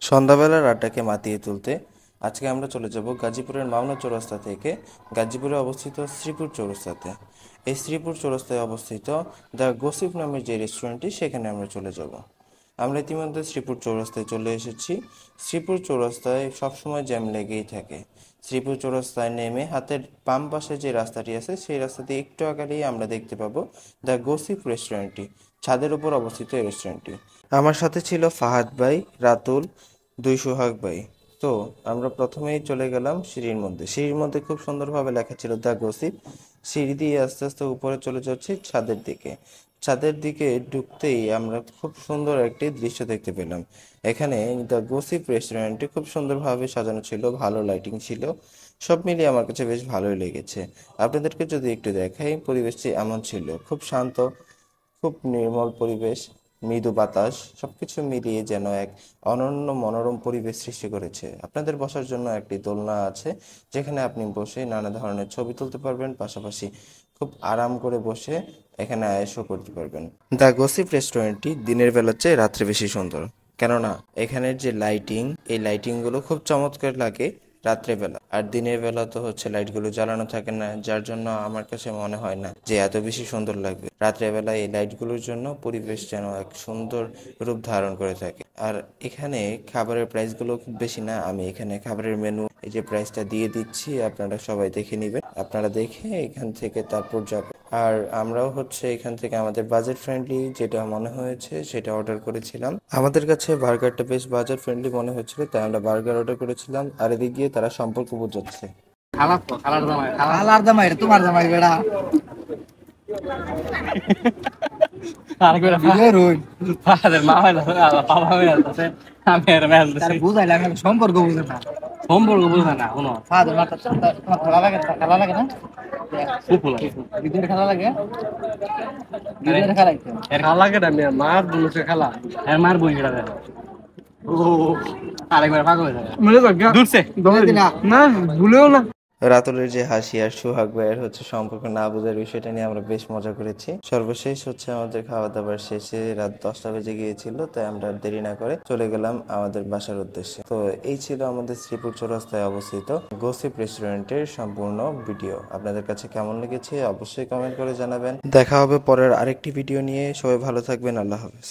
সন্ধ্যাবেলার আড্ডাকে মাতিয়ে তুলতে আজকে আমরা চলে যাব গাজীপুরের মাওনা চৌরাস্তা থেকে গাজীপুরে অবস্থিত শ্রীপুর চৌরাস্তাতে। এই শ্রীপুর চৌরাস্তায় অবস্থিত দ্য গসিপ নামের যে রেস্টুরেন্টটি, সেখানে আমরা চলে যাব। আমরা ইতিমধ্যে শ্রীপুর চৌরাস্তায় চলে এসেছি। শ্রীপুর চৌরাস্তায় সবসময় জ্যাম লেগেই থাকে। শ্রীপুর চৌরাস্তায় নেমে হাতের বাম পাশে যে রাস্তাটি আছে, সেই রাস্তা দিয়ে একটু আগালেই আমরা দেখতে পাবো দ্য গসিপ রেস্টুরেন্টটি। ছাদের উপর অবস্থিত এই রেস্টুরেন্টটি। আমার সাথে ছিল ফাহাদ ভাই, রাতুল, দুই সোহাগ ভাই। তো আমরা প্রথমেই চলে গেলাম সিঁড়ির মধ্যে। সিঁড়ির মধ্যে খুব সুন্দরভাবে লেখা ছিল দ্য গসিপ। সিঁড়ি দিয়ে আস্তে আস্তে উপরে চলে যাচ্ছি ছাদের দিকে। ছাদের দিকে ঢুকতেই আমরা খুব সুন্দর একটি দৃশ্য দেখতে পেলাম। এখানে দ্য গসিপ রেস্টুরেন্টটি খুব সুন্দরভাবে সাজানো ছিল, ভালো লাইটিং ছিল। সব মিলিয়ে আমার কাছে বেশ ভালোই লেগেছে। আপনাদেরকে যদি একটু দেখাই, পরিবেশটি এমন ছিল, খুব শান্ত, খুব নির্মল পরিবেশ, মৃদু বাতাস, সবকিছু মিলিয়ে যেন এক অনন্য মনোরম পরিবেশ সৃষ্টি করেছে। আপনাদের বসার জন্য একটি দোলনা আছে, যেখানে আপনি বসে নানা ধরনের ছবি তুলতে পারবেন, পাশাপাশি খুব আরাম করে বসে এখানে আয়েশও করতে পারবেন। দ্য গসিপ রেস্টুরেন্টটি দিনের বেলার চেয়ে রাত্রে বেশি সুন্দর, কেননা এখানের যে লাইটিং, এই লাইটিংগুলো খুব চমৎকার লাগে রাত্রেবেলা। আর দিনের বেলা তো লাইটগুলো জ্বালানো থাকে না, যার জন্য আমার কাছে মনে হয় না যে এত বেশি সুন্দর লাগবে। রাত্রেবেলা এই লাইটগুলোর জন্য পরিবেশ যেন এক সুন্দর রূপ ধারণ করে থাকে। আর এখানে খাবারের প্রাইসগুলো খুব বেশি না। আমি এখানে খাবারের মেনু, এই যে প্রাইসটা দিয়ে দিচ্ছি, আপনারা সবাই দেখে নেবেন। আপনারা দেখে এখান থেকে তারপর যাবেন। আর আমরাও এখান থেকে আমাদের বাজেট ফ্রেন্ডলি যেটা মনে হয়েছে সেটা অর্ডার করেছিলাম। আমাদের কাছে বার্গারটা বেশ বাজেট ফ্রেন্ডলি মনে হয়েছিল, তাই আমরা বার্গার অর্ডার করেছিলাম। আর এদিক দিয়ে তারা সম্পর্ক বোঝাচ্ছে। খালার জামাই এটা তোমার জামাই বেড়া আর কইরা বিয়ের হই ফাদার মা হইলো বাবা হইলো আমি আর মেল তার বুঝাইলাম সম্পর্ক বুঝে না শুনো ফাদার মাতা তোমার খালা লাগে না ফুফুলা বিদের খালা লাগে বিদের খালা লাগে এর খালা লাগে না মার বলছে খালা এর মার বই গড়া দেয় ও আরেকবার পাগল হয়ে যাবে মনে লাগা দূরছে না ভুলেও না। রাতুলের যে হাসি আর সোহাগ ভাইয়ের সম্পর্ক না বোঝার বিষয়টা নিয়ে আমরা বেশ মজা করেছি। সর্বশেষ আমাদের খাওয়া দাওয়ার শেষে রাত 10টা বেজে গিয়েছিল, তাই আমরা দেরি না করে চলে গেলাম আমাদের বাসার উদ্দেশ্যে। তো এই ছিল আমাদের শ্রীপুর চৌরাস্তায় অবস্থিত গসিপ রেস্টুরেন্টের সম্পূর্ণ ভিডিও। আপনাদের কাছে কেমন লেগেছে অবশ্যই কমেন্ট করে জানাবেন। দেখা হবে পরের আরেকটি ভিডিও নিয়ে। সবাই ভালো থাকবেন। আল্লাহ হাফেজ।